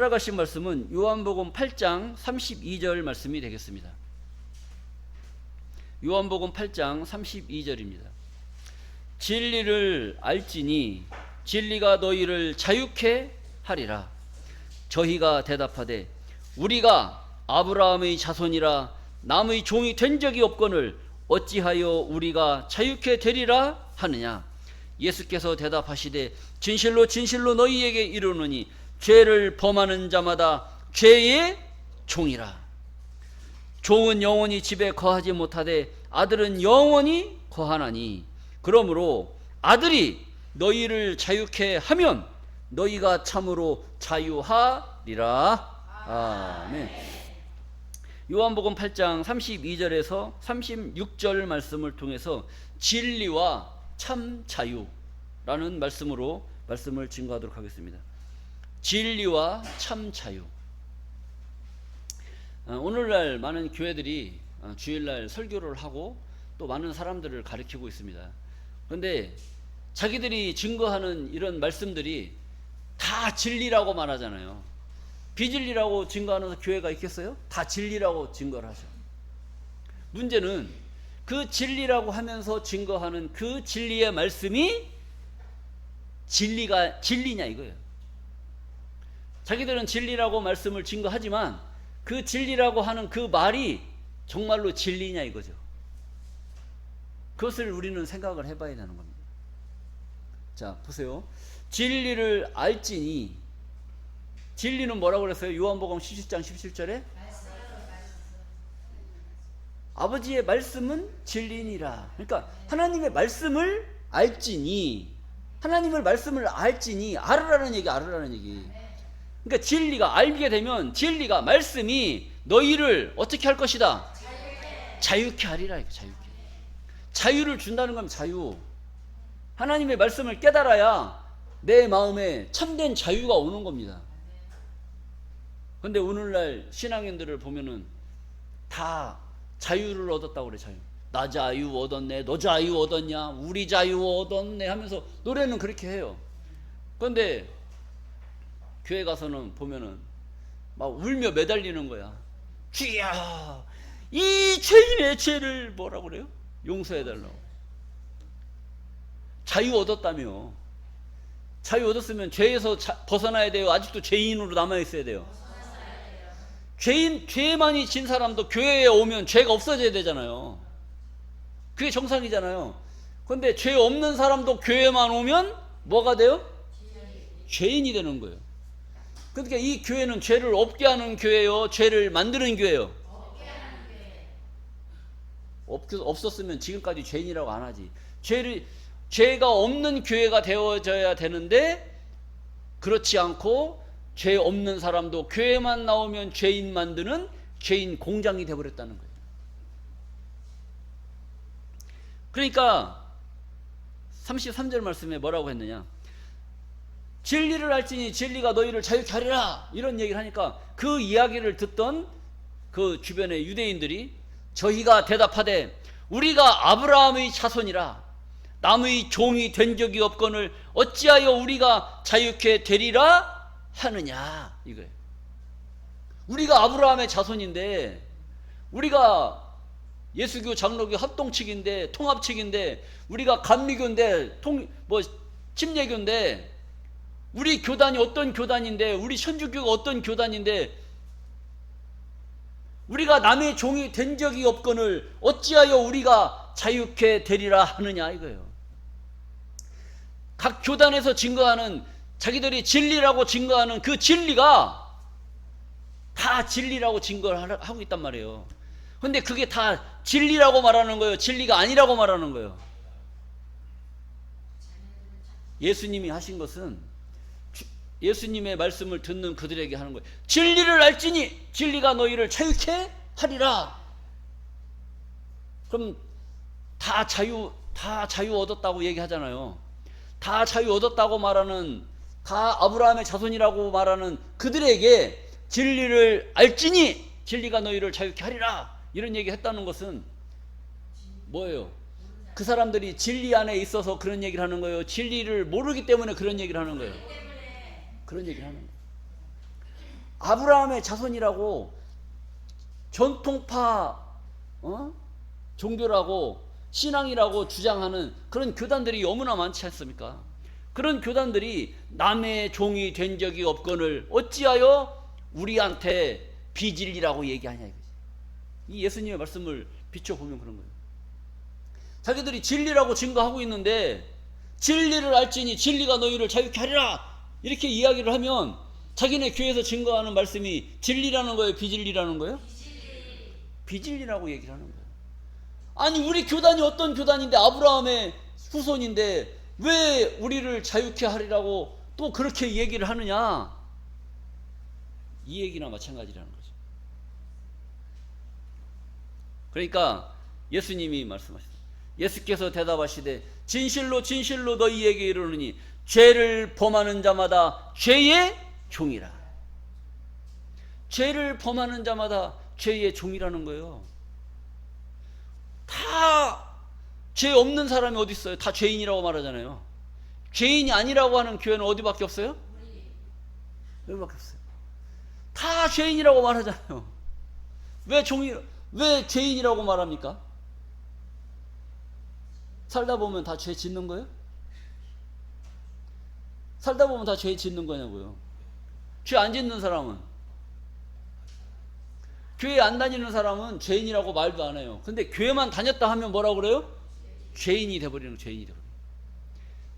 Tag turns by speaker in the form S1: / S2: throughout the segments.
S1: 살아가신 말씀은 요한복음 8장 32절 말씀이 되겠습니다. 요한복음 8장 32절입니다. 진리를 알지니 진리가 너희를 자유케 하리라. 저희가 대답하되 우리가 아브라함의 자손이라 남의 종이 된 적이 없거늘 어찌하여 우리가 자유케 되리라 하느냐. 예수께서 대답하시되 진실로 진실로 너희에게 이르노니 죄를 범하는 자마다 죄의 종이라. 종은 영원히 집에 거하지 못하되 아들은 영원히 거하나니 그러므로 아들이 너희를 자유케 하면 너희가 참으로 자유하리라. 아멘. 요한복음 8장 32절에서 36절 말씀을 통해서 진리와 참 자유라는 말씀으로 말씀을 증거하도록 하겠습니다. 진리와 참 자유. 오늘날 많은 교회들이 주일날 설교를 하고 또 많은 사람들을 가르치고 있습니다. 그런데 자기들이 증거하는 이런 말씀들이 다 진리라고 말하잖아요. 비진리라고 증거하는 교회가 있겠어요? 다 진리라고 증거를 하죠. 문제는 그 진리라고 하면서 증거하는 그 진리의 말씀이 진리냐 이거예요. 자기들은 진리라고 말씀을 증거하지만 그 진리라고 하는 그 말이 정말로 진리냐 이거죠. 그것을 우리는 생각을 해봐야 되는 겁니다. 자, 보세요. 진리를 알지니, 진리는 뭐라고 그랬어요? 요한복음 17장 17절에 아버지의 말씀은 진리니라. 그러니까 하나님의 말씀을 알지니, 하나님의 말씀을 알지니, 알으라는 얘기. 그러니까 진리가 알게 되면 진리가 말씀이 너희를 어떻게 할 것이다? 자유케 하리라. 자유를 준다는 겁니다. 자유. 하나님의 말씀을 깨달아야 내 마음에 참된 자유가 오는 겁니다. 그런데 오늘날 신앙인들을 보면은 다 자유를 얻었다고 그래. 자유. 나 자유 얻었네, 너 자유 얻었냐, 우리 자유 얻었네 하면서 노래는 그렇게 해요. 그런데 교회 가서는 보면은 막 울며 매달리는 거야. 주야, 이 죄인의 죄를 뭐라고 그래요? 용서해달라고. 자유 얻었다며. 자유 얻었으면 죄에서 벗어나야 돼요? 아직도 죄인으로 남아있어야 돼요? 죄 많이 진 사람도 교회에 오면 죄가 없어져야 되잖아요. 그게 정상이잖아요. 그런데 죄 없는 사람도 교회만 오면 뭐가 돼요? 죄인이 되는 거예요. 그러니까 이 교회는 죄를 없게 하는 교회요, 죄를 만드는 교회요? 없었으면 지금까지 죄인이라고 안 하지. 죄가 없는 교회가 되어져야 되는데 그렇지 않고 죄 없는 사람도 교회만 나오면 죄인 만드는 죄인 공장이 되어버렸다는 거예요. 그러니까 33절 말씀에 뭐라고 했느냐? 진리를 알지니 진리가 너희를 자유케 하리라, 이런 얘기를 하니까 그 이야기를 듣던 그 주변의 유대인들이 저희가 대답하되 우리가 아브라함의 자손이라 남의 종이 된 적이 없거늘 어찌하여 우리가 자유케 되리라 하느냐 이거예요. 우리가 아브라함의 자손인데, 우리가 예수교 장로교 합동측인데, 통합측인데, 우리가 감리교인데, 침례교인데, 우리 교단이 어떤 교단인데, 우리 천주교가 어떤 교단인데, 우리가 남의 종이 된 적이 없거늘 어찌하여 우리가 자유케 되리라 하느냐 이거예요. 각 교단에서 증거하는, 자기들이 진리라고 증거하는 그 진리가 다 진리라고 증거를 하고 있단 말이에요. 그런데 그게 다 진리라고 말하는 거예요? 진리가 아니라고 말하는 거예요? 예수님이 하신 것은 예수님의 말씀을 듣는 그들에게 하는 거예요. 진리를 알지니 진리가 너희를 자유케 하리라. 그럼 다 자유 얻었다고 얘기하잖아요. 다 자유 얻었다고 말하는, 다 아브라함의 자손이라고 말하는 그들에게 진리를 알지니 진리가 너희를 자유케 하리라, 이런 얘기 했다는 것은 뭐예요? 그 사람들이 진리 안에 있어서 그런 얘기를 하는 거예요? 진리를 모르기 때문에 그런 얘기를 하는 거예요? 그런 얘기를 하는 거예요. 아브라함의 자손이라고 전통파 종교라고 신앙이라고 주장하는 그런 교단들이 너무나 많지 않습니까? 그런 교단들이 남의 종이 된 적이 없거늘 어찌하여 우리한테 비진리라고 얘기하냐 이거지. 이 예수님의 말씀을 비춰보면 그런 거예요. 자기들이 진리라고 증거하고 있는데 진리를 알지니 진리가 너희를 자유케 하리라 이렇게 이야기를 하면 자기네 교회에서 증거하는 말씀이 진리라는 거예요, 비진리라는 거예요? 비진리라고 얘기를 하는 거예요. 아니 우리 교단이 어떤 교단인데 아브라함의 후손인데 왜 우리를 자유케 하리라고 또 그렇게 얘기를 하느냐, 이 얘기나 마찬가지라는 거죠. 그러니까 예수님이 말씀하셨어요. 예수께서 대답하시되 진실로 진실로 너희에게 이르노니 죄를 범하는 자마다 죄의 종이라. 죄를 범하는 자마다 죄의 종이라는 거예요. 다 죄 없는 사람이 어디 있어요? 다 죄인이라고 말하잖아요. 죄인이 아니라고 하는 교회는 어디밖에 없어요? 여기밖에 없어요. 다 죄인이라고 말하잖아요. 왜 죄인이라고 말합니까? 살다 보면 다 죄 짓는 거예요? 살다 보면 다 죄 짓는 거냐고요. 죄 안 짓는 사람은, 교회 안 다니는 사람은 죄인이라고 말도 안 해요. 근데 교회만 다녔다 하면 뭐라고 그래요? 죄인이 돼버리는, 죄인이 돼버리는.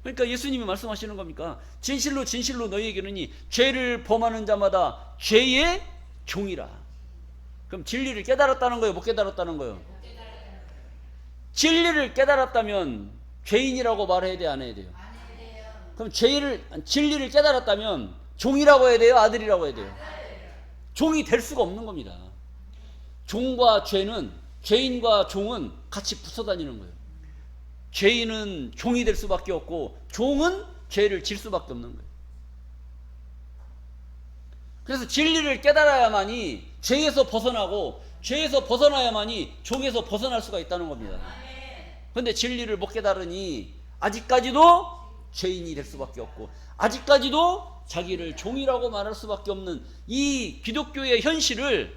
S1: 그러니까 예수님이 말씀하시는 겁니까? 진실로 진실로 너희에게는 죄를 범하는 자마다 죄의 종이라. 그럼 진리를 깨달았다는 거예요? 못 깨달았다는 거예요? 진리를 깨달았다면 죄인이라고 말해야 돼요? 안 해야 돼요? 그럼 진리를 깨달았다면 종이라고 해야 돼요? 아들이라고 해야 돼요? 종이 될 수가 없는 겁니다. 종과 죄는, 죄인과 종은 같이 붙어 다니는 거예요. 죄인은 종이 될 수밖에 없고 종은 죄를 질 수밖에 없는 거예요. 그래서 진리를 깨달아야만이 죄에서 벗어나고 죄에서 벗어나야만이 종에서 벗어날 수가 있다는 겁니다. 그런데 진리를 못 깨달으니 아직까지도 죄인이 될 수밖에 없고 아직까지도 자기를 종이라고 말할 수밖에 없는 이 기독교의 현실을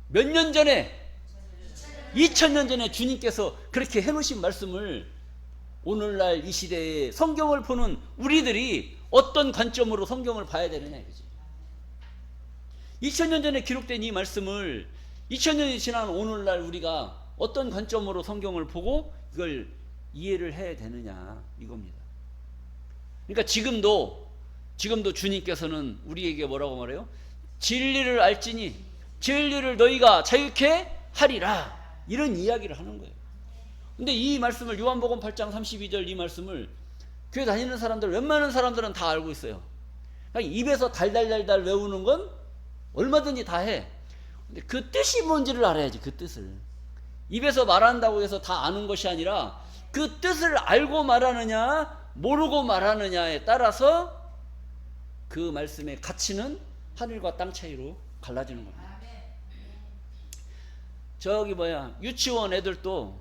S1: 몇 년 전에, 2000년 전에 주님께서 그렇게 해놓으신 말씀을 오늘날 이 시대에 성경을 보는 우리들이 어떤 관점으로 성경을 봐야 되느냐 이거지. 2000년 전에 기록된 이 말씀을 2000년이 지난 오늘날 우리가 어떤 관점으로 성경을 보고 이걸 이해를 해야 되느냐 이겁니다. 그러니까 지금도 주님께서는 우리에게 뭐라고 말해요? 진리를 알지니 진리를 너희가 자유케 하리라, 이런 이야기를 하는 거예요. 근데 이 말씀을 요한복음 8장 32절 이 말씀을 교회 다니는 사람들, 웬만한 사람들은 다 알고 있어요. 그러니까 입에서 달달달달 외우는 건 얼마든지 다 해. 근데 그 뜻이 뭔지를 알아야지. 그 뜻을 입에서 말한다고 해서 다 아는 것이 아니라 그 뜻을 알고 말하느냐 모르고 말하느냐에 따라서 그 말씀의 가치는 하늘과 땅 차이로 갈라지는 겁니다. 저기 유치원 애들도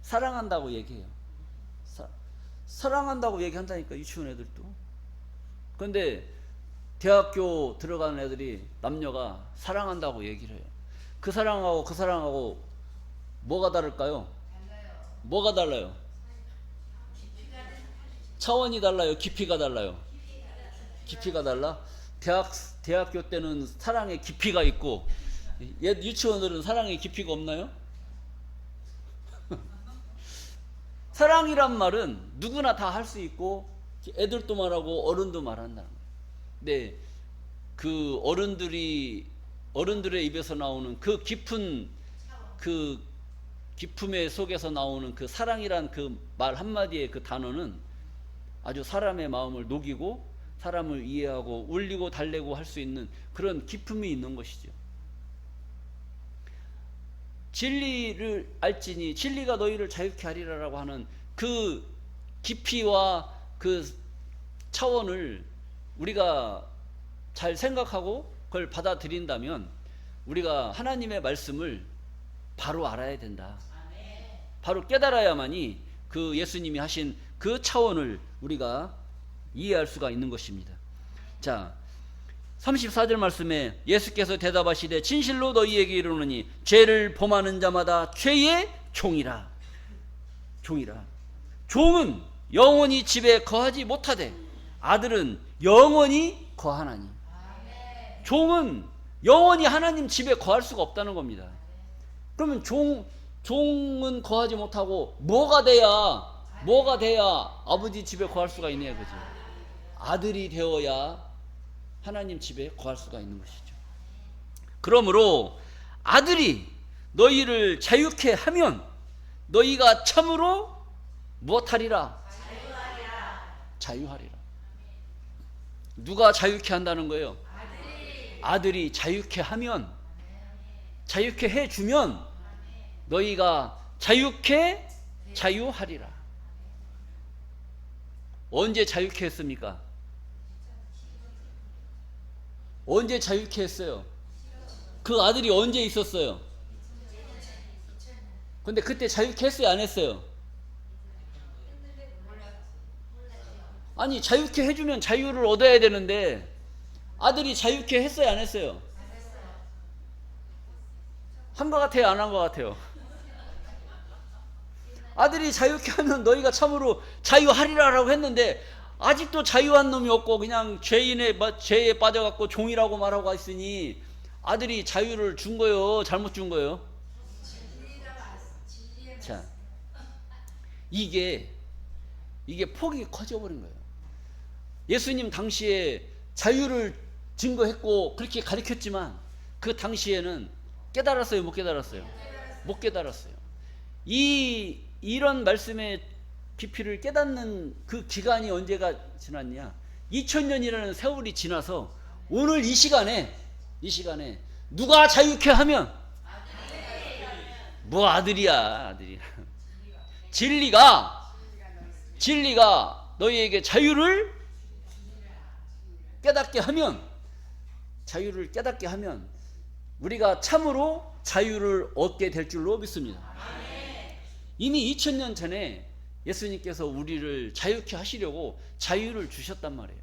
S1: 사랑한다고 얘기해요. 사랑한다고 얘기한다니까, 유치원 애들도. 그런데 대학교 들어가는 애들이 남녀가 사랑한다고 얘기를 해요. 그 사랑하고 뭐가 다를까요? 뭐가 달라요? 차원이 달라요? 깊이가 달라요? 깊이가 달라? 대학교 때는 사랑의 깊이가 있고 유치원들은 사랑의 깊이가 없나요? 사랑이란 말은 누구나 다 할 수 있고 애들도 말하고 어른도 말한다는 거예요. 근데 그 어른들의 입에서 나오는 그 깊은 그 기품의 속에서 나오는 그 사랑이란 그 말 한마디의 그 단어는 아주 사람의 마음을 녹이고 사람을 이해하고 울리고 달래고 할 수 있는 그런 기품이 있는 것이죠. 진리를 알지니 진리가 너희를 자유케 하리라라고 하는 그 깊이와 그 차원을 우리가 잘 생각하고 그걸 받아들인다면 우리가 하나님의 말씀을 바로 알아야 된다. 바로 깨달아야만이 그 예수님이 하신 그 차원을 우리가 이해할 수가 있는 것입니다. 자, 34절 말씀에 예수께서 대답하시되 진실로 너희에게 이르노니 죄를 범하는 자마다 죄의 종이라. 종이라. 종은 영원히 집에 거하지 못하되 아들은 영원히 거하나니. 종은 영원히 하나님 집에 거할 수가 없다는 겁니다. 그러면 종은 거하지 못하고 뭐가 돼야 아버지 집에 거할 수가 있냐 그죠? 아들이 되어야 하나님 집에 거할 수가 있는 것이죠. 그러므로 아들이 너희를 자유케 하면 너희가 참으로 무엇하리라? 자유하리라. 누가 자유케 한다는 거예요? 아들이 자유케 하면, 자유케 해주면 너희가 자유케 자유하리라. 언제 자유케 했습니까? 언제 자유케 했어요? 그 아들이 언제 있었어요? 근데 그때 자유케 했어요, 안 했어요? 아니, 자유케 해주면 자유를 얻어야 되는데 아들이 자유케 했어요, 안 했어요? 한 것 같아요, 안 한 것 같아요? 아들이 자유케 하면 너희가 참으로 자유하리라라고 했는데 아직도 자유한 놈이 없고 그냥 죄에 빠져갖고 종이라고 말하고 있으니 아들이 자유를 준 거예요, 잘못 준 거예요? 자, 이게 폭이 커져버린 거예요. 예수님 당시에 자유를 증거했고 그렇게 가르쳤지만 그 당시에는 깨달았어요, 못 깨달았어요? 못 깨달았어요. 이런 말씀의 깊이를 깨닫는 그 기간이 언제가 지났냐? 2000년이라는 세월이 지나서 오늘 이 시간에 누가 자유케 하면 뭐 아들이야. 진리가 너희에게 자유를 깨닫게 하면 우리가 참으로 자유를 얻게 될 줄로 믿습니다. 이미 2000년 전에 예수님께서 우리를 자유케 하시려고 자유를 주셨단 말이에요.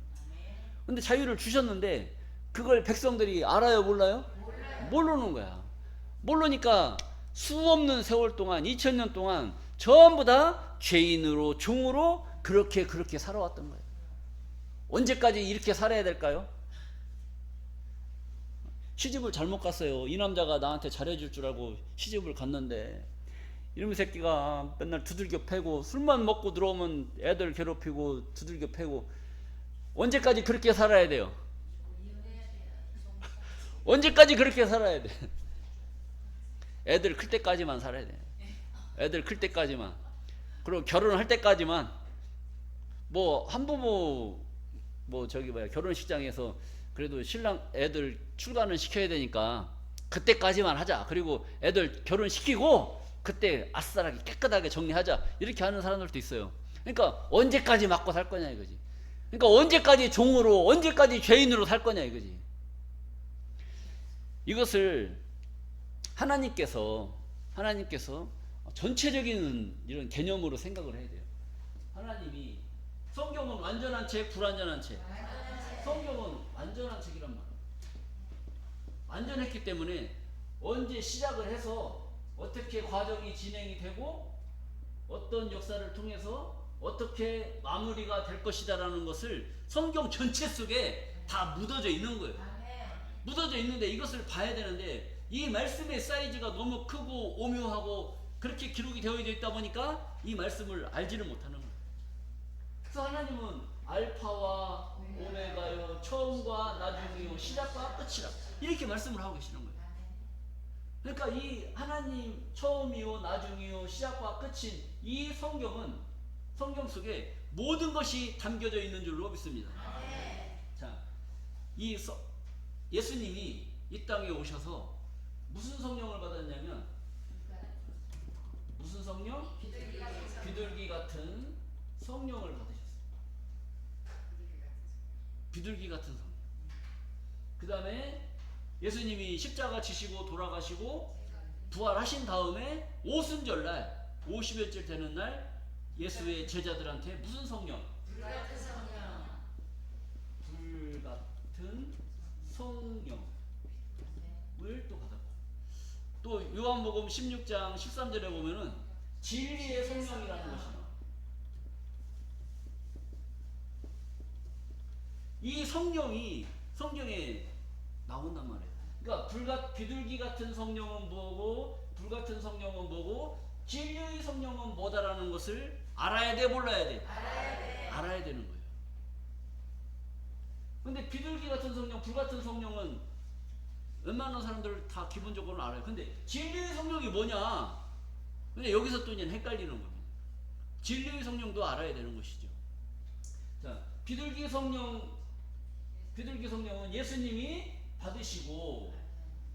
S1: 근데 자유를 주셨는데 그걸 백성들이 알아요, 몰라요? 모르는 거야. 모르니까 수없는 세월 동안, 2000년 동안 전부 다 죄인으로, 종으로 그렇게 살아왔던 거예요. 언제까지 이렇게 살아야 될까요? 시집을 잘못 갔어요. 이 남자가 나한테 잘해줄 줄 알고 시집을 갔는데 이놈의 새끼가 맨날 두들겨 패고 술만 먹고 들어오면 애들 괴롭히고 두들겨 패고. 언제까지 그렇게 살아야 돼요? 언제까지 그렇게 살아야 돼? 애들 클 때까지만 살아야 돼. 애들 클 때까지만. 그리고 결혼할 때까지만. 뭐 한부모 결혼식장에서 그래도 신랑 애들 출가는 시켜야 되니까 그때까지만 하자. 그리고 애들 결혼시키고 그때 아싸라게 깨끗하게 정리하자. 이렇게 하는 사람들도 있어요. 그러니까 언제까지 맞고 살 거냐 이거지. 그러니까 언제까지 종으로, 언제까지 죄인으로 살 거냐 이거지. 이것을 하나님께서 전체적인 이런 개념으로 생각을 해야 돼요. 하나님이 성경은 완전한 책, 불완전한 책. 성경은 완전한 책이란 말이에요. 완전했기 때문에 언제 시작을 해서 어떻게 과정이 진행이 되고 어떤 역사를 통해서 어떻게 마무리가 될 것이다라는 것을 성경 전체 속에 다 묻어져 있는 거예요. 묻어져 있는데 이것을 봐야 되는데 이 말씀의 사이즈가 너무 크고 오묘하고 그렇게 기록이 되어 있다 보니까 이 말씀을 알지를 못하는 거예요. 그래서 하나님은 알파와 오메가요, 처음과 나중이요, 시작과 끝이라 이렇게 말씀을 하고 계시는 거예요. 그러니까 이 하나님 처음이요, 나중이요, 시작과 끝인 이 성경 속에 모든 것이 담겨져 있는 줄로 믿습니다. 자, 예수님이 이 땅에 오셔서 무슨 성령을 받았냐면 무슨 성령? 비둘기 같은 성령을 받으셨어요. 비둘기 같은 성령. 그 다음에 예수님이 십자가 지시고 돌아가시고 부활하신 다음에 오순절날 50일째 되는 날 예수의 제자들한테 무슨 성령? 불 같은 성령을 또 받았고, 또 요한복음 16장 13절에 보면은 진리의 성령이라는 것이 나와요. 이 성령이 성경에 나온단 말이에요. 그러니까 비둘기 같은 성령은 뭐고, 불같은 성령은 뭐고, 진리의 성령은 뭐다라는 것을 알아야 돼, 몰라야 돼? 알아야 되는 거예요. 근데 비둘기 같은 성령, 불같은 성령은 웬만한 사람들 다 기본적으로는 알아요. 근데 진리의 성령이 뭐냐? 근데 여기서 또 이제 헷갈리는 겁니다. 진리의 성령도 알아야 되는 것이죠. 자, 비둘기 성령은 예수님이 받으시고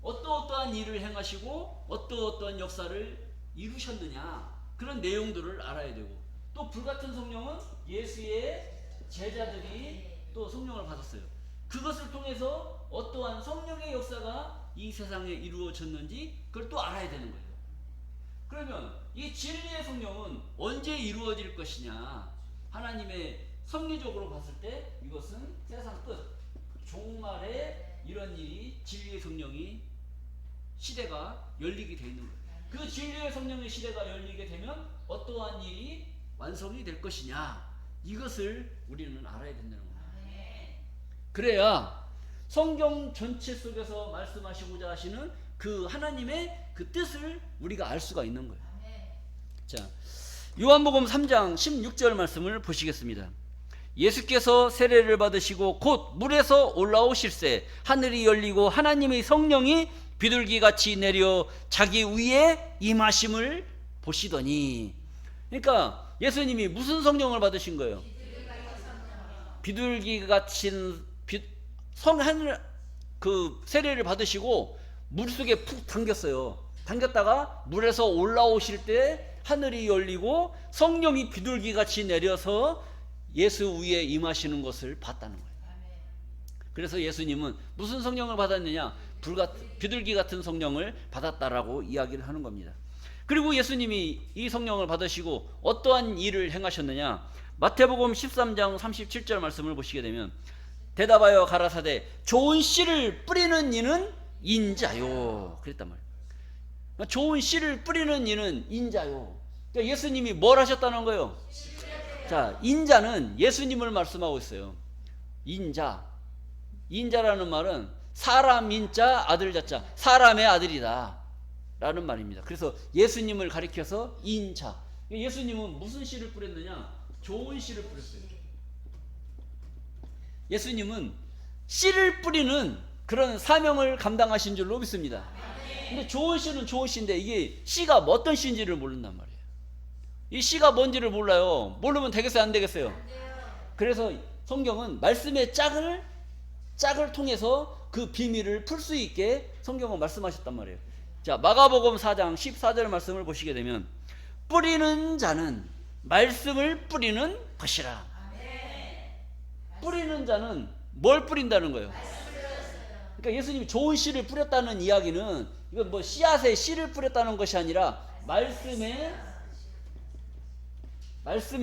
S1: 어떠한 일을 행하시고 어떠한 역사를 이루셨느냐, 그런 내용들을 알아야 되고, 또 불같은 성령은 예수의 제자들이 또 성령을 받았어요. 그것을 통해서 어떠한 성령의 역사가 이 세상에 이루어졌는지 그걸 또 알아야 되는 거예요. 그러면 이 진리의 성령은 언제 이루어질 것이냐? 하나님의 섭리적으로 봤을 때 이것은 세상 끝, 종말에 이런 일이, 진리의 성령이 시대가 열리게 되어 있는 거예요. 그 진리의 성령의 시대가 열리게 되면 어떠한 일이 완성이 될 것이냐, 이것을 우리는 알아야 된다는 거예요. 그래야 성경 전체 속에서 말씀하시고자 하시는 그 하나님의 그 뜻을 우리가 알 수가 있는 거예요. 자, 요한복음 3장 16절 말씀을 보시겠습니다. 예수께서 세례를 받으시고 곧 물에서 올라오실새 하늘이 열리고 하나님의 성령이 비둘기같이 내려 자기 위에 임하심을 보시더니, 그러니까 예수님이 무슨 성령을 받으신 거예요? 비둘기같이 하늘 그 세례를 받으시고 물속에 푹 당겼어요. 당겼다가 물에서 올라오실 때 하늘이 열리고 성령이 비둘기같이 내려서 예수 위에 임하시는 것을 봤다는 거예요. 그래서 예수님은 무슨 성령을 받았느냐? 비둘기 같은 성령을 받았다라고 이야기를 하는 겁니다. 그리고 예수님이 이 성령을 받으시고 어떠한 일을 행하셨느냐? 마태복음 13장 37절 말씀을 보시게 되면, 대답하여 가라사대 좋은 씨를 뿌리는 이는 인자요, 그랬단 말이에요. 좋은 씨를 뿌리는 이는 인자요. 그러니까 예수님이 뭘 하셨다는 거예요? 자, 인자는 예수님을 말씀하고 있어요. 인자라는 말은 사람 인자, 아들 자자, 사람의 아들이다 라는 말입니다. 그래서 예수님을 가리켜서 인자. 예수님은 무슨 씨를 뿌렸느냐? 좋은 씨를 뿌렸어요. 예수님은 씨를 뿌리는 그런 사명을 감당하신 줄로 믿습니다. 근데 좋은 씨는 좋은 씨인데 이게 씨가 어떤 씨인지를 모른단 말이에요. 이 씨가 뭔지를 몰라요. 모르면 되겠어요, 안 되겠어요? 그래서 성경은 말씀의 짝을 통해서 그 비밀을 풀 수 있게 성경은 말씀하셨단 말이에요. 자, 마가복음 4장 14절 말씀을 보시게 되면, 뿌리는 자는 말씀을 뿌리는 것이라. 뿌리는 자는 뭘 뿌린다는 거예요? 그러니까 예수님이 좋은 씨를 뿌렸다는 이야기는 이건 뭐 씨앗에 씨를 뿌렸다는 것이 아니라 말씀에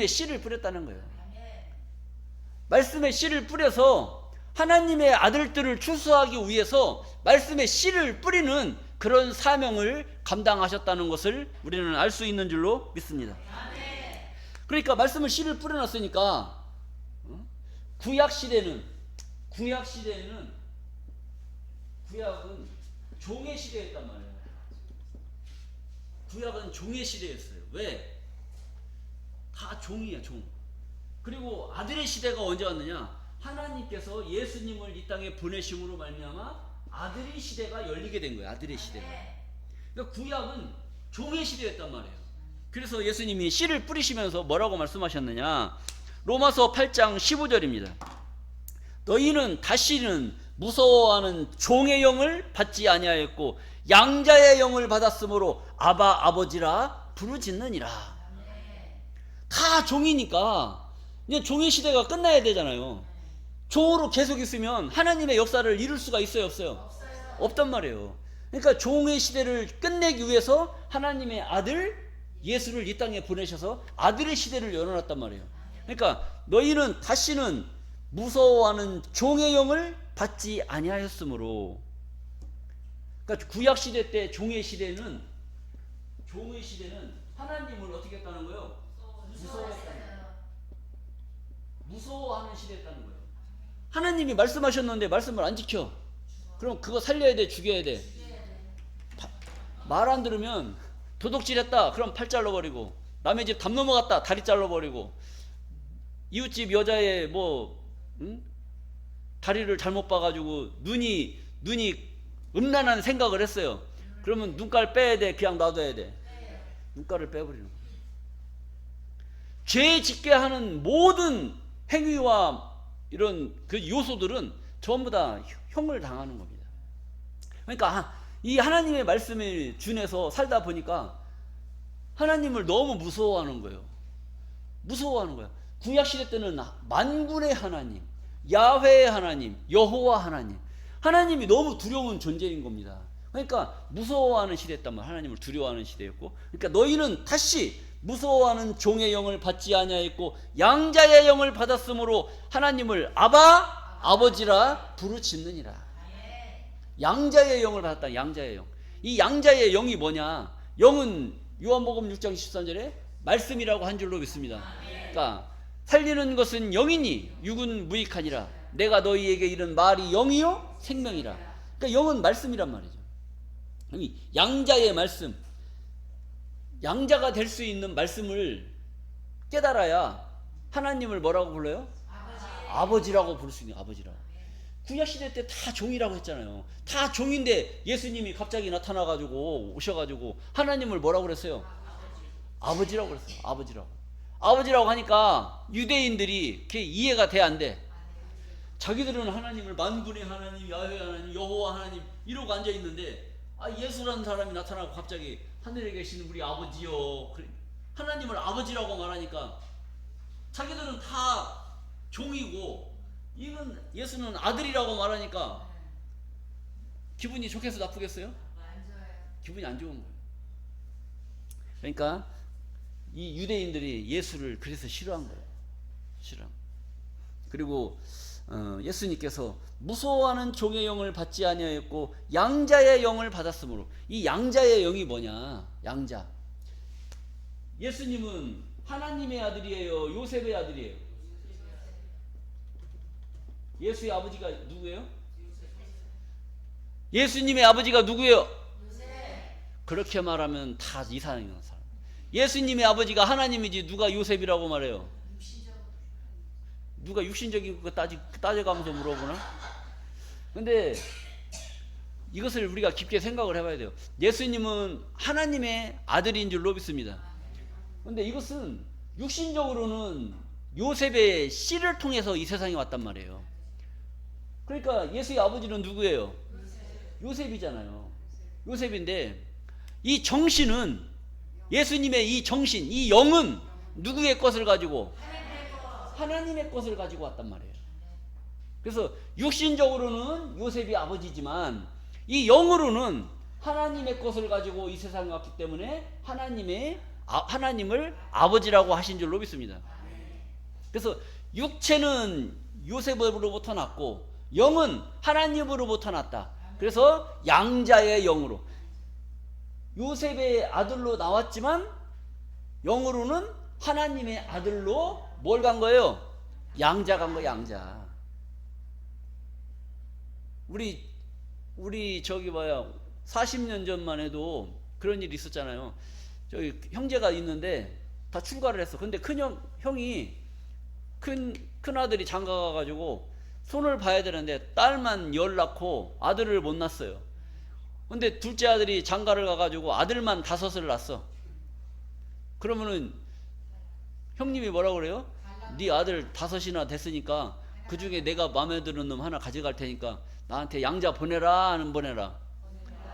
S1: 씨를 뿌렸다는 거예요. 말씀에 씨를 뿌려서 하나님의 아들들을 추수하기 위해서 말씀에 씨를 뿌리는 그런 사명을 감당하셨다는 것을 우리는 알 수 있는 줄로 믿습니다. 그러니까 말씀을 씨를 뿌려놨으니까 구약 시대는 구약은 종의 시대였단 말이에요. 구약은 종의 시대였어요. 왜? 다 종이야, 종. 그리고 아들의 시대가 언제 왔느냐? 하나님께서 예수님을 이 땅에 보내심으로 말미암아 아들의 시대가 열리게 된 거예요. 아들의 시대가. 그러니까 구약은 종의 시대였단 말이에요. 그래서 예수님이 씨를 뿌리시면서 뭐라고 말씀하셨느냐? 로마서 8장 15절입니다. 너희는 다시는 무서워하는 종의 영을 받지 아니하였고 양자의 영을 받았으므로 아바 아버지라 부르짖느니라. 다 종이니까 이제 종의 시대가 끝나야 되잖아요. 종으로 계속 있으면 하나님의 역사를 이룰 수가 있어요, 없어요? 없단 말이에요. 그러니까 종의 시대를 끝내기 위해서 하나님의 아들 예수를 이 땅에 보내셔서 아들의 시대를 열어놨단 말이에요. 그러니까 너희는 다시는 무서워하는 종의 영을 받지 아니하였으므로. 그러니까 구약 시대 때 종의 시대는 하나님을 어떻게 했다는 거예요? 무서워했다는 거예요. 무서워하는 시대였다는 거예요. 하나님이 말씀하셨는데 말씀을 안 지켜. 그럼 그거 살려야 돼, 죽여야 돼. 말 안 들으면 도둑질했다. 그럼 팔 잘라버리고, 남의 집 담 넘어갔다. 다리 잘라버리고, 이웃집 여자의 다리를 잘못 봐가지고 눈이 음란한 생각을 했어요. 그러면 눈깔 빼야 돼, 그냥 놔둬야 돼. 눈깔을 빼버리는 거예요. 죄 짓게 하는 모든 행위와 이런 그 요소들은 전부 다 형을 당하는 겁니다. 그러니까 이 하나님의 말씀에 준해서 살다 보니까 하나님을 너무 무서워하는 거예요. 무서워하는 거예요. 구약 시대 때는 만군의 하나님, 야훼의 하나님, 여호와 하나님, 하나님이 너무 두려운 존재인 겁니다. 그러니까 무서워하는 시대였단 말이에요. 하나님을 두려워하는 시대였고, 그러니까 너희는 다시 무서워하는 종의 영을 받지 아니하였고 양자의 영을 받았으므로 하나님을 아버지라 부르짖느니라. 양자의 영을 받았다. 양자의 영. 이 양자의 영이 뭐냐? 영은 요한복음 6장 13절에 말씀이라고 한 줄로 믿습니다. 그러니까 살리는 것은 영이니 육은 무익하니라. 내가 너희에게 이른 말이 영이요 생명이라. 그러니까 영은 말씀이란 말이죠. 양자의 말씀, 양자가 될 수 있는 말씀을 깨달아야 하나님을 뭐라고 불러요? 아버지라고 부를 수 있는, 아버지라고. 구약시대 때 다 종이라고 했잖아요. 다 종인데 예수님이 갑자기 나타나가지고 오셔가지고 하나님을 뭐라고 그랬어요? 아버지라고 그랬어요. 아버지라고 하니까 유대인들이 그게 이해가 돼, 안 돼? 자기들은 하나님을 만군의 하나님, 야훼 하나님, 여호와 하나님 이러고 앉아있는데 예수라는 사람이 나타나고 갑자기 하늘에 계시는 우리 아버지요, 하나님을 아버지라고 말하니까 자기들은 다 종이고 예수는 아들이라고 말하니까 기분이 좋겠어, 나쁘겠어요? 기분이 안 좋은 거예요. 그러니까 이 유대인들이 예수를 그래서 싫어한 거예요. 그리고 예수님께서 무서워하는 종의 영을 받지 아니하였고 양자의 영을 받았으므로. 이 양자의 영이 뭐냐? 양자. 예수님은 하나님의 아들이에요, 요셉의 아들이에요? 예수의 아버지가 누구예요? 예수님의 아버지가 누구예요? 그렇게 말하면 다 이상한 사람. 예수님의 아버지가 하나님이지 누가 요셉이라고 말해요? 누가 육신적인 거 따져가면서 물어보나? 근데 이것을 우리가 깊게 생각을 해봐야 돼요. 예수님은 하나님의 아들인 줄로 믿습니다. 근데 이것은 육신적으로는 요셉의 씨를 통해서 이 세상에 왔단 말이에요. 그러니까 예수의 아버지는 누구예요? 요셉이잖아요. 요셉인데 이 정신은, 예수님의 이 정신, 이 영은 누구의 것을 가지고? 하나님의 것을 가지고 왔단 말이에요. 그래서 육신적으로는 요셉이 아버지지만 이 영으로는 하나님의 것을 가지고 이 세상에 왔기 때문에 하나님을 아버지라고 하신 줄로 믿습니다. 그래서 육체는 요셉으로부터 났고 영은 하나님으로부터 났다. 그래서 양자의 영으로, 요셉의 아들로 나왔지만 영으로는 하나님의 아들로 뭘 간 거예요? 양자 간 거예요. 양자. 우리 40년 전만 해도 그런 일이 있었잖아요. 저기 형제가 있는데 다 출가를 했어. 근데 형이 큰 아들이 장가 가가지고 손을 봐야 되는데 딸만 열 낳고 아들을 못 낳았어요. 근데 둘째 아들이 장가를 가가지고 아들만 5을 낳았어. 그러면은 형님이 뭐라고 그래요? 네 아들 5이나 됐으니까 그 중에 내가 마음에 드는 놈 하나 가져갈 테니까 나한테 양자 보내라, 안 보내라?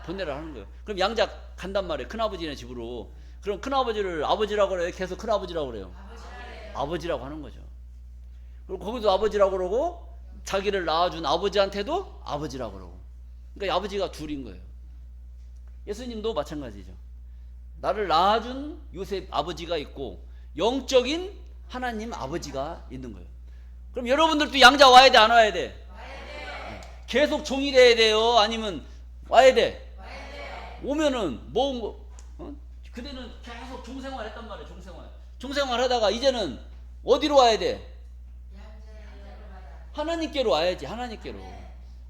S1: 보내라 하는 거예요. 그럼 양자 간단 말이에요. 큰아버지네 집으로. 그럼 큰아버지를 아버지라고 그래요? 계속 큰아버지라고 그래요? 아버지라고 하는 거죠. 그리고 거기도 아버지라고 그러고 자기를 낳아준 아버지한테도 아버지라고 그러고. 그러니까 아버지가 둘인 거예요. 예수님도 마찬가지죠. 나를 낳아준 요셉 아버지가 있고 영적인 하나님 아버지가 있는 거예요. 그럼 여러분들도 양자 와야 돼, 안 와야 돼? 계속 종이 돼야 돼요? 아니면 와야 돼? 오면은 뭐 그때는 계속 종생활 했단 말이에요. 종생활 하다가 이제는 어디로 와야 돼? 하나님께로 와야지.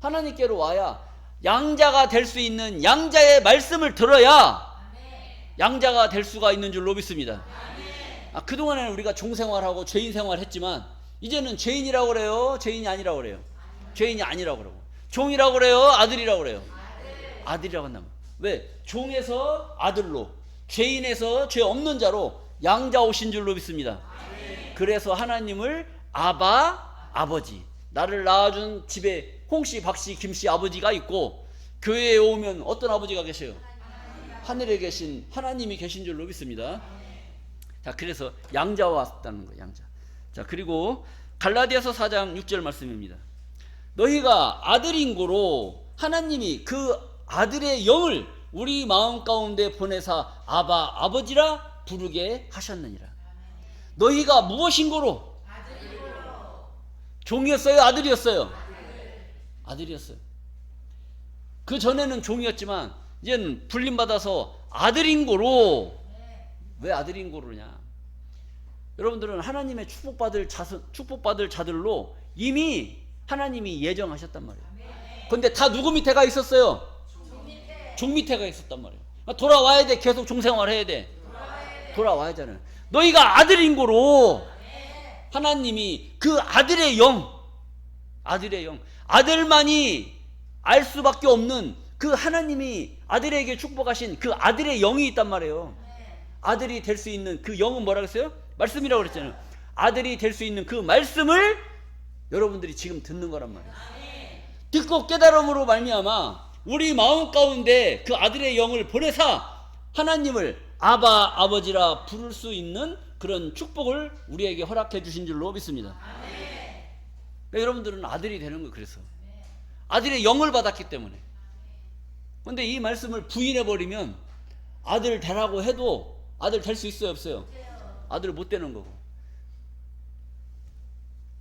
S1: 하나님께로 와야 양자가 될 수 있는 양자의 말씀을 들어야 양자가 될 수가 있는 줄로 믿습니다. 그동안에는 우리가 종생활하고 죄인 생활 했지만 이제는 죄인이라고 그래요? 죄인이 아니라고 그래요? 죄인이 아니라고 그러고. 종이라고 그래요? 아들이라고 그래요? 아들이라고 한다면. 왜? 종에서 아들로, 죄인에서 죄 없는 자로 양자 오신 줄로 믿습니다. 그래서 하나님을 아바, 아버지, 나를 낳아준 집에 홍씨, 박씨, 김씨 아버지가 있고, 교회에 오면 어떤 아버지가 계셔요? 하늘에 계신 하나님이 계신 줄로 믿습니다. 자, 그래서 양자 왔다는 거예요. 양자. 자, 그리고 갈라디아서 4장 6절 말씀입니다. 너희가 아들인 고로 하나님이 그 아들의 영을 우리 마음 가운데 보내사 아바, 아버지라 부르게 하셨느니라. 너희가 무엇인 고로? 종이었어요? 아들이었어요? 아들이었어요. 그 전에는 종이었지만 이제는 불림받아서 아들인 고로. 왜 아들인 고로냐? 여러분들은 하나님의 축복받을 자들로 이미 하나님이 예정하셨단 말이에요. 근데 다 누구 밑에가 있었어요? 종 밑에가 있었단 말이에요. 돌아와야 돼. 계속 종생활 해야 돼. 돌아와야잖아요. 너희가 아들인 고로 하나님이 그 아들의 영, 아들만이 알 수밖에 없는 그 하나님이 아들에게 축복하신 그 아들의 영이 있단 말이에요. 아들이 될 수 있는 그 영은 뭐라고 했어요? 말씀이라고 그랬잖아요. 아들이 될 수 있는 그 말씀을 여러분들이 지금 듣는 거란 말이에요. 듣고 깨달음으로 말미암아 우리 마음 가운데 그 아들의 영을 보내사 하나님을 아바, 아버지라 부를 수 있는 그런 축복을 우리에게 허락해 주신 줄로 믿습니다. 그러니까 여러분들은 아들이 되는 거예요. 그래서 아들의 영을 받았기 때문에. 그런데 이 말씀을 부인해버리면 아들 되라고 해도 아들 될 수 있어요? 없어요? 아들 못 되는 거고.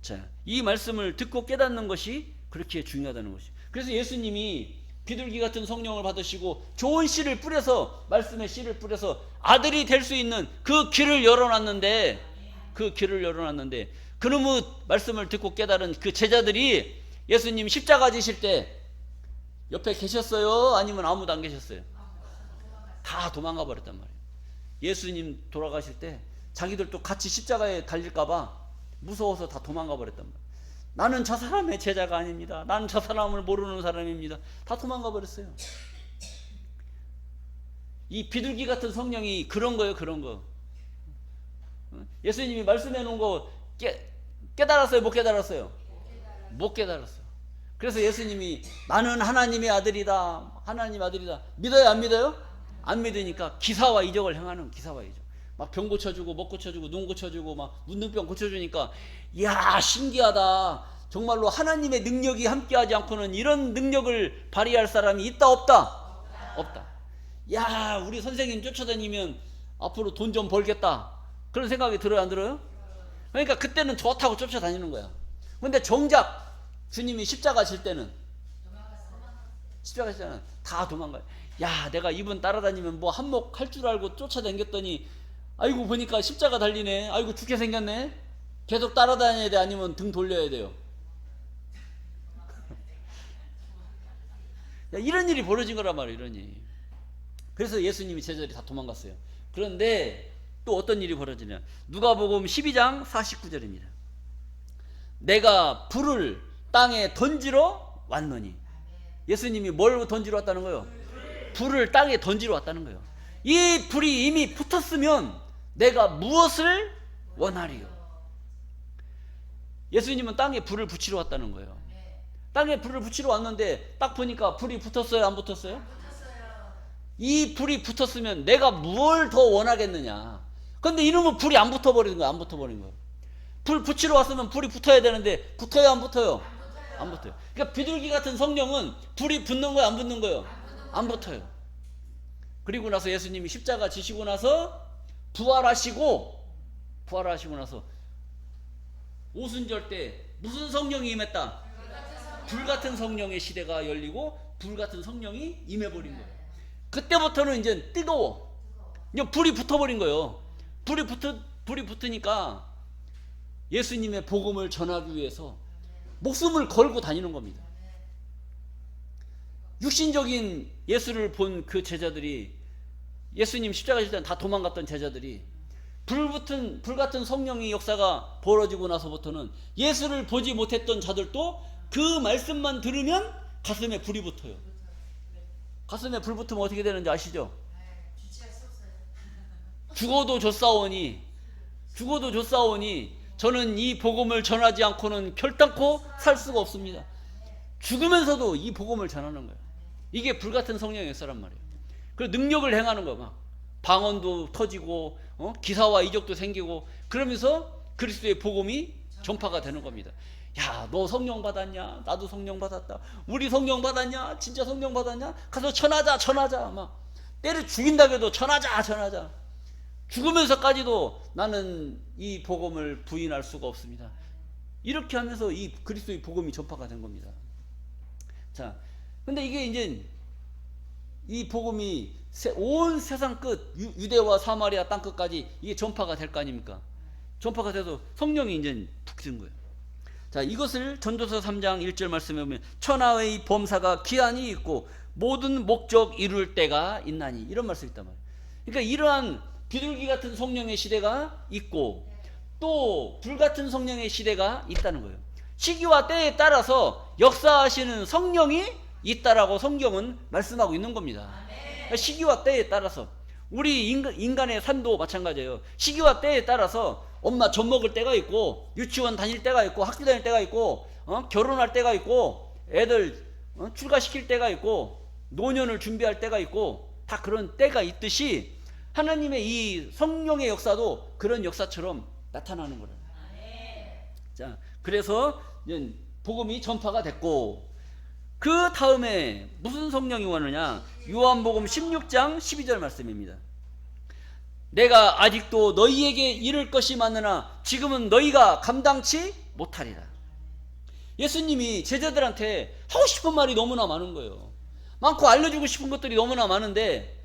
S1: 자, 이 말씀을 듣고 깨닫는 것이 그렇게 중요하다는 것이. 그래서 예수님이 비둘기 같은 성령을 받으시고 좋은 씨를 뿌려서, 말씀의 씨를 뿌려서 아들이 될 수 있는 그 길을 열어놨는데, 그놈의 말씀을 듣고 깨달은 그 제자들이 예수님 십자가 지실 때 옆에 계셨어요? 아니면 아무도 안 계셨어요? 다 도망가 버렸단 말이에요. 예수님 돌아가실 때 자기들도 같이 십자가에 달릴까봐 무서워서 다 도망가 버렸단 말이에요. 나는 저 사람의 제자가 아닙니다. 나는 저 사람을 모르는 사람입니다. 다 도망가 버렸어요. 이 비둘기 같은 성령이 그런 거예요. 그런 거. 예수님이 말씀해 놓은 거 깨달았어요? 못 깨달았어요? 못 깨달았어요. 그래서 예수님이 나는 하나님의 아들이다. 하나님 아들이다. 믿어요? 안 믿어요? 안 믿으니까 기사와 이적을 행하는, 기사와 이적. 막 병 고쳐주고 못 고쳐주고 눈 고쳐주고 막 문둥병 고쳐주니까 이야 신기하다. 정말로 하나님의 능력이 함께하지 않고는 이런 능력을 발휘할 사람이 있다 없다? 없다. 야 우리 선생님 쫓아다니면 앞으로 돈 좀 벌겠다. 그런 생각이 들어요? 안 들어요? 그러니까 그때는 좋다고 쫓아다니는 거야. 근데 정작 주님이 십자가 질 때는 다 도망가요. 야 내가 이분 따라다니면 뭐 한몫 할 줄 알고 쫓아다녔더니 아이고 보니까 십자가 달리네. 아이고 죽게 생겼네. 계속 따라다녀야 돼? 아니면 등 돌려야 돼요? 야, 이런 일이 벌어진 거란 말이에요. 이런 일이. 그래서 예수님이 제자들이 다 도망갔어요. 그런데 또 어떤 일이 벌어지냐. 누가복음 12장 49절입니다. 내가 불을 땅에 던지러 왔노니. 예수님이 뭘 던지러 왔다는 거예요? 불을 땅에 던지러 왔다는 거예요. 이 불이 이미 붙었으면 내가 무엇을 원하리요? 예수님은 땅에 불을 붙이러 왔다는 거예요. 땅에 불을 붙이러 왔는데 딱 보니까 불이 붙었어요? 안 붙었어요? 이 불이 붙었으면 내가 뭘 더 원하겠느냐. 근데 이놈은 불이 안 붙어버리는 거야. 안 붙어버린 거예요. 불 붙이러 왔으면 불이 붙어야 되는데 붙어요? 안 붙어요? 안 붙어요. 그러니까 비둘기 같은 성령은 불이 붙는 거예요? 안 붙는 거예요? 안 붙어요. 그리고 나서 예수님이 십자가 지시고 나서 부활하시고 나서 오순절 때 무슨 성령이 임했다? 불같은 성령의 시대가 열리고 불같은 성령이 임해버린 거예요. 그때부터는 이제 뜨거워. 이제 불이 붙어버린 거예요. 불이 붙으니까 예수님의 복음을 전하기 위해서 목숨을 걸고 다니는 겁니다. 육신적인 예수를 본 그 제자들이, 예수님 십자가 질 때 다 도망갔던 제자들이 불같은 성령의 역사가 벌어지고 나서부터는 예수를 보지 못했던 자들도 그 말씀만 들으면 가슴에 불이 붙어요. 가슴에 불 붙으면 어떻게 되는지 아시죠? 죽어도 좋사오니 저는 이 복음을 전하지 않고는 결단코 살 수가 없습니다. 죽으면서도 이 복음을 전하는 거예요. 이게 불같은 성령의 역사란 말이에요. 그리고 능력을 행하는 거예요. 막 방언도 터지고 기사와 이적도 생기고, 그러면서 그리스도의 복음이 전파가 되는 겁니다. 야, 너 성령 받았냐? 나도 성령 받았다. 우리 성령 받았냐? 진짜 성령 받았냐? 가서 전하자. 막 때려 죽인다고 해도 전하자. 죽으면서까지도 나는 이 복음을 부인할 수가 없습니다. 이렇게 하면서 이 그리스도의 복음이 전파가 된 겁니다. 자, 근데 이게 이제 이 복음이 온 세상 끝, 유대와 사마리아 땅 끝까지 이게 전파가 될 거 아닙니까? 전파가 돼서 성령이 이제 북진 거예요. 자, 이것을 전도서 3장 1절 말씀에 보면 천하의 범사가 기한이 있고 모든 목적 이룰 때가 있나니, 이런 말씀이 있단 말이에요. 그러니까 이러한 비둘기 같은 성령의 시대가 있고 또 불같은 성령의 시대가 있다는 거예요. 시기와 때에 따라서 역사하시는 성령이 있다라고 성경은 말씀하고 있는 겁니다. 그러니까 시기와 때에 따라서 우리 인간의 삶도 마찬가지예요. 시기와 때에 따라서 엄마 젖 먹을 때가 있고, 유치원 다닐 때가 있고, 학교 다닐 때가 있고, 결혼할 때가 있고, 애들 출가시킬 때가 있고, 노년을 준비할 때가 있고, 다 그런 때가 있듯이 하나님의 이 성령의 역사도 그런 역사처럼 나타나는 거예요. 자, 그래서 복음이 전파가 됐고, 그 다음에 무슨 성령이 오느냐? 요한복음 16장 12절 말씀입니다. 내가 아직도 너희에게 이를 것이 많으나 지금은 너희가 감당치 못하리라. 예수님이 제자들한테 하고 싶은 말이 너무나 많은 거예요. 많고 알려주고 싶은 것들이 너무나 많은데,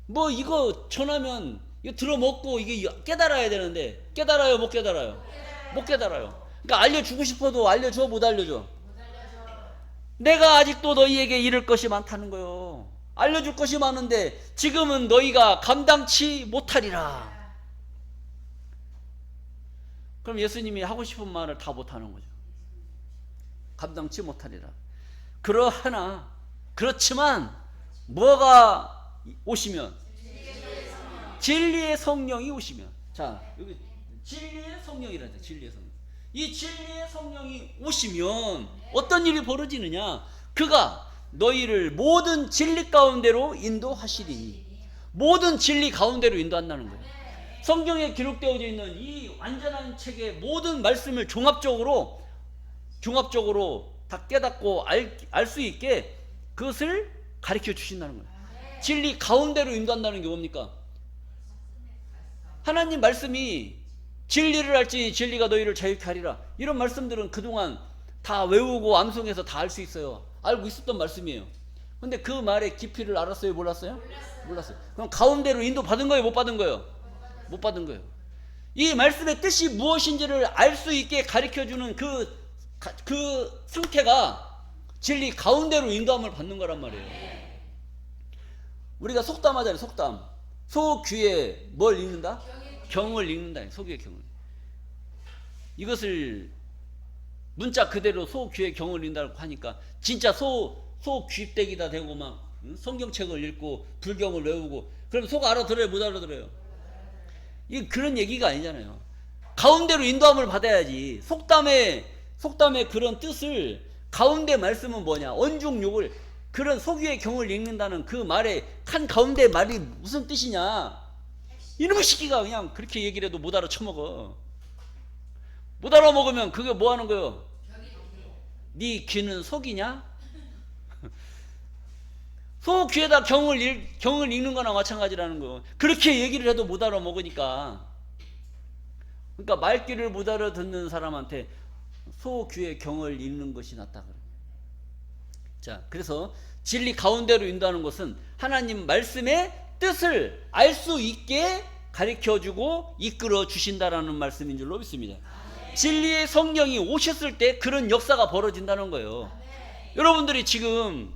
S1: 뭐 이거 전하면 이거 들어먹고 이게 깨달아야 되는데, 깨달아요 못 깨달아요? 못 깨달아요. 그러니까 알려주고 싶어도 알려줘 못 알려줘? 내가 아직도 너희에게 이를 것이 많다는 거예요. 알려줄 것이 많은데 지금은 너희가 감당치 못하리라. 그럼 예수님이 하고 싶은 말을 다 못하는 거죠. 감당치 못하리라. 그렇지만 뭐가 오시면? 진리의 성령이 오시면. 자, 여기 진리의 성령이라죠. 진리의 성령. 이 진리의 성령이 오시면 어떤 일이 벌어지느냐? 그가 너희를 모든 진리 가운데로 인도하시리니. 모든 진리 가운데로 인도한다는 거예요. 성경에 기록되어져 있는 이 완전한 책의 모든 말씀을 종합적으로 다 깨닫고 알 수 있게 그것을 가르쳐 주신다는 거예요. 진리 가운데로 인도한다는 게 뭡니까? 하나님 말씀이 진리를 알지니 진리가 너희를 자유케 하리라. 이런 말씀들은 그동안 다 외우고 암송해서 다 알 수 있어요. 알고 있었던 말씀이에요. 근데 그 말의 깊이를 알았어요? 몰랐어요? 몰랐어요. 그럼 가운데로 인도 받은 거예요? 못 받은 거예요? 못 받은 거예요. 이 말씀의 뜻이 무엇인지를 알 수 있게 가르쳐주는 그 상태가 진리 가운데로 인도함을 받는 거란 말이에요. 우리가 속담하잖아요. 속담. 소 귀에 뭘 읽는다? 경을 읽는다. 소 귀에 경을. 이것을 문자 그대로 소 귀에 경을 읽는다고 하니까 진짜 소 귀대기다 되고 막 성경책을 읽고 불경을 외우고, 그럼 소가 알아들어요? 못 알아들어요? 이게 그런 얘기가 아니잖아요. 가운데로 인도함을 받아야지. 속담의 그런 뜻을, 가운데 말씀은 뭐냐? 언중욕을, 그런 소귀의 경을 읽는다는 그 말의 한 가운데 말이 무슨 뜻이냐? 이놈의 시끼가 그냥 그렇게 얘기를 해도 못 알아쳐먹어. 못 알아먹으면 그게 뭐 하는 거예요? 네 귀는 속이냐? 소 귀에다 경을 읽는 거나 마찬가지라는 거. 그렇게 얘기를 해도 못 알아먹으니까. 그러니까 말귀를 못 알아듣는 사람한테 소규의 경을 잃는 것이 낫다. 자, 그래서 진리 가운데로 인도하는 것은 하나님 말씀의 뜻을 알 수 있게 가르쳐주고 이끌어 주신다라는 말씀인 줄로 믿습니다. 진리의 성령이 오셨을 때 그런 역사가 벌어진다는 거예요. 여러분들이 지금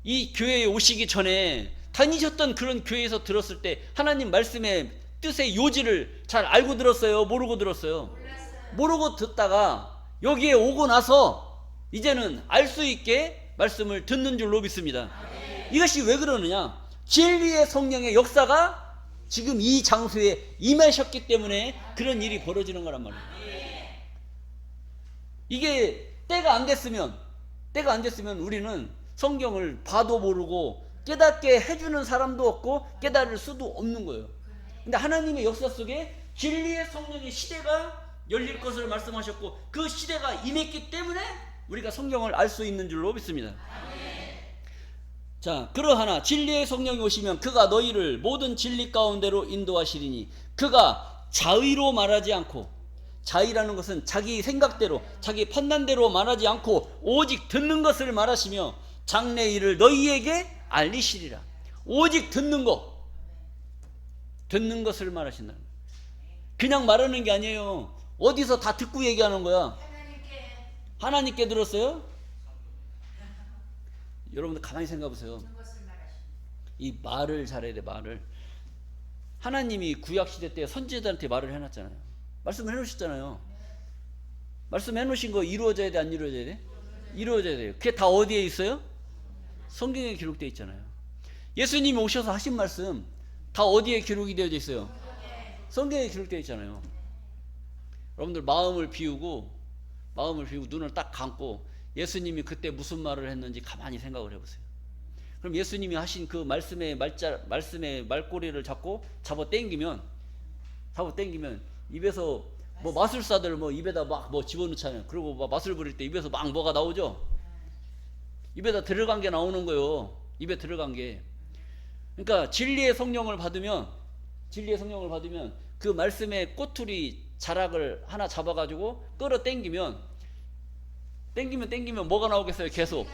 S1: 이 교회에 오시기 전에 다니셨던 그런 교회에서 들었을 때 하나님 말씀의 뜻의 요지를 잘 알고 들었어요? 모르고 들었어요? 모르고 듣다가 여기에 오고 나서 이제는 알 수 있게 말씀을 듣는 줄로 믿습니다. 이것이 왜 그러느냐? 진리의 성령의 역사가 지금 이 장소에 임하셨기 때문에 그런 일이 벌어지는 거란 말이에요. 이게 때가 안 됐으면 우리는 성경을 봐도 모르고 깨닫게 해주는 사람도 없고 깨달을 수도 없는 거예요. 근데 하나님의 역사 속에 진리의 성령의 시대가 열릴 것을 말씀하셨고 그 시대가 임했기 때문에 우리가 성경을 알 수 있는 줄로 믿습니다. 자, 그러하나 진리의 성령이 오시면 그가 너희를 모든 진리 가운데로 인도하시리니 그가 자의로 말하지 않고, 자의라는 것은 자기 생각대로 자기 판단대로 말하지 않고 오직 듣는 것을 말하시며 장래 일을 너희에게 알리시리라. 오직 듣는 것을 말하신다. 그냥 말하는 게 아니에요. 어디서 다 듣고 얘기하는 거야. 하나님께 들었어요? 여러분들 가만히 생각해 보세요. 이 말을 잘해야 돼. 말을 하나님이 구약시대 때 선지자들한테 말을 해놨잖아요. 말씀을 해놓으셨잖아요. 말씀해 놓으신 거 이루어져야 돼, 안 이루어져야 돼? 이루어져야 돼요. 그게 다 어디에 있어요? 성경에 기록되어 있잖아요. 예수님이 오셔서 하신 말씀 다 어디에 기록이 되어져 있어요? 성경에 기록되어 있잖아요. 여러분들 마음을 비우고 눈을 딱 감고 예수님이 그때 무슨 말을 했는지 가만히 생각을 해보세요. 그럼 예수님이 하신 그 말씀의 말꼬리를 잡아 당기면 입에서 뭐 마술사들 뭐 입에다 막 뭐 집어넣잖아요. 그리고 막 마술 부릴 때 입에서 막 뭐가 나오죠. 입에다 들어간 게 나오는 거예요. 입에 들어간 게. 그러니까 진리의 성령을 받으면 그 말씀의 꼬투리 자락을 하나 잡아가지고 끌어 당기면 뭐가 나오겠어요? 계속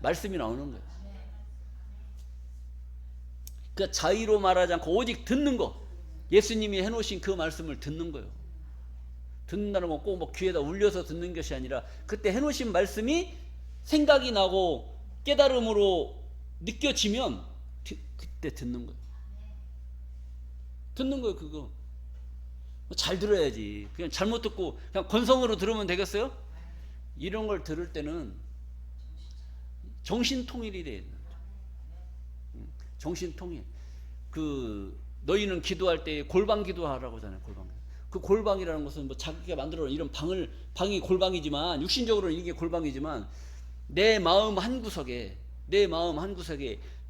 S1: 말씀이 나오는 거예요. 그러니까 자의로 말하지 않고 오직 듣는 거. 예수님이 해놓으신 그 말씀을 듣는 거예요. 듣는다는 건 꼭 뭐 귀에다 울려서 듣는 것이 아니라 그때 해놓으신 말씀이 생각이 나고 깨달음으로 느껴지면 그때 듣는 거예요. 그거 잘 들어야지. 그냥 잘못 듣고 그냥 건성으로 들으면 되겠어요? 이런 걸 들을 때는 정신통일이 돼야 돼요. 정신통일. 너희는 기도할 때 골방 기도하라고 하잖아요. 골방. 그 골방이라는 것은 뭐 자기가 만들어 놓은 이런 방이 골방이지만, 육신적으로는 이게 골방이지만 내 마음 한 구석에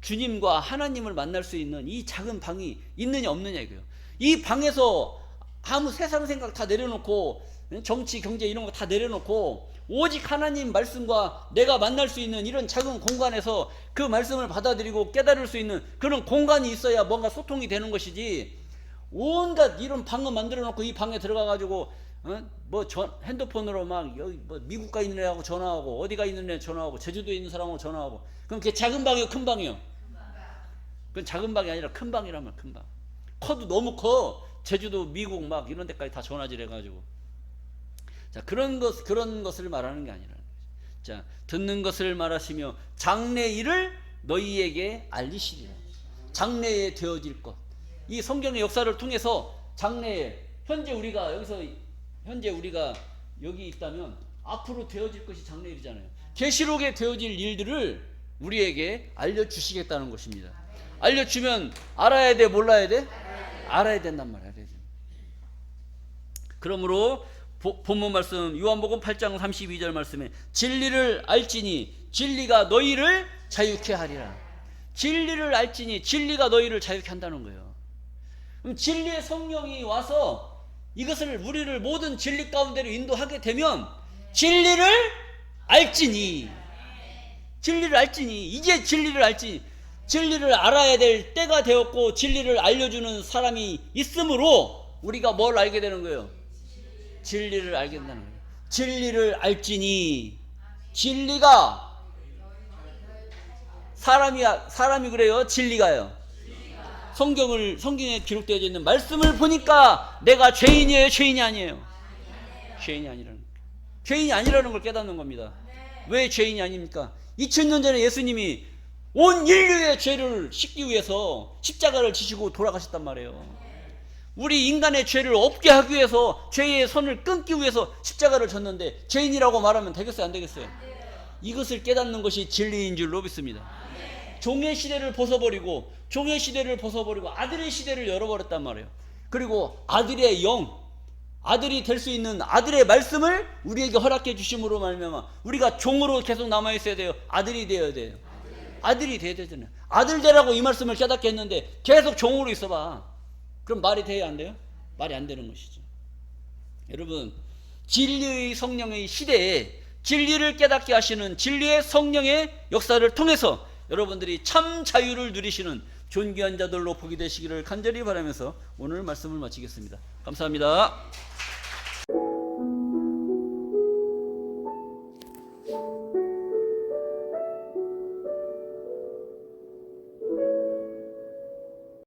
S1: 주님과 하나님을 만날 수 있는 이 작은 방이 있느냐 없느냐 이거예요. 이 방에서 아무 세상 생각 다 내려놓고 정치 경제 이런 거 다 내려놓고 오직 하나님 말씀과 내가 만날 수 있는 이런 작은 공간에서 그 말씀을 받아들이고 깨달을 수 있는 그런 공간이 있어야 뭔가 소통이 되는 것이지, 온갖 이런 방을 만들어 놓고 이 방에 들어가 가지고 핸드폰으로 막 여기 뭐 미국 가 있는 애하고 전화하고 어디가 있는 애 전화하고 제주도에 있는 사람하고 전화하고, 그럼 그게 작은 방이요 큰 방이요? 그건 작은 방이 아니라 큰 방이라면 큰 방. 커도 너무 커. 제주도 미국 막 이런 데까지 다 전화질 해가지고. 자, 그런 것을 말하는 게 아니라, 자, 듣는 것을 말하시며 장래 일을 너희에게 알리시리라. 장래에 되어질 것. 이 성경의 역사를 통해서 장래에 현재 우리가 여기 있다면 앞으로 되어질 것이 장래 일이잖아요. 계시록에 되어질 일들을 우리에게 알려주시겠다는 것입니다. 알려주면 알아야 돼, 몰라야 돼? 알아야 된단 말이야. 그러므로 본문 말씀 요한복음 8장 32절 말씀에 진리를 알지니 진리가 너희를 자유케 하리라. 진리를 알지니 진리가 너희를 자유케 한다는 거예요. 그럼 진리의 성령이 와서 이것을 우리를 모든 진리 가운데로 인도하게 되면 진리를 알지니 이제 진리를 알지니, 진리를 알아야 될 때가 되었고 진리를 알려주는 사람이 있으므로 우리가 뭘 알게 되는 거예요? 진리를 알게 된다는 거예요. 진리를 알지니. 진리가 사람이 그래요? 진리가요? 성경에 기록되어 있는 말씀을 보니까 내가 죄인이에요? 죄인이 아니에요? 죄인이 아니라는 거예요. 죄인이 아니라는 걸 깨닫는 겁니다. 왜 죄인이 아닙니까? 2000년 전에 예수님이 온 인류의 죄를 씻기 위해서 십자가를 지시고 돌아가셨단 말이에요. 우리 인간의 죄를 없게 하기 위해서, 죄의 선을 끊기 위해서 십자가를 졌는데 죄인이라고 말하면 되겠어요? 안 되겠어요? 이것을 깨닫는 것이 진리인 줄로 믿습니다. 종의 시대를 벗어버리고 아들의 시대를 열어버렸단 말이에요. 그리고 아들의 영, 아들이 될 수 있는 아들의 말씀을 우리에게 허락해 주심으로 말미암아 우리가 종으로 계속 남아 있어야 돼요? 아들이 되어야 돼요? 아들이 돼야 되잖아요. 아들 되라고 이 말씀을 깨닫게 했는데 계속 종으로 있어봐. 그럼 말이 돼야 안 돼요? 말이 안 되는 것이죠. 여러분, 진리의 성령의 시대에 진리를 깨닫게 하시는 진리의 성령의 역사를 통해서 여러분들이 참 자유를 누리시는 존귀한 자들로 보게 되시기를 간절히 바라면서 오늘 말씀을 마치겠습니다. 감사합니다.